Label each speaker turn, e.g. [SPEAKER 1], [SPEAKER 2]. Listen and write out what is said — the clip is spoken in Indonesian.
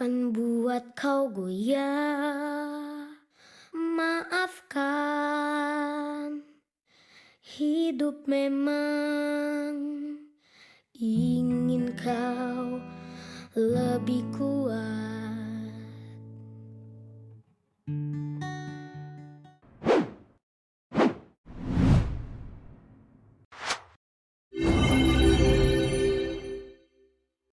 [SPEAKER 1] akan buat kau goyah. Maafkan, hidup memang ingin kau lebih kuat.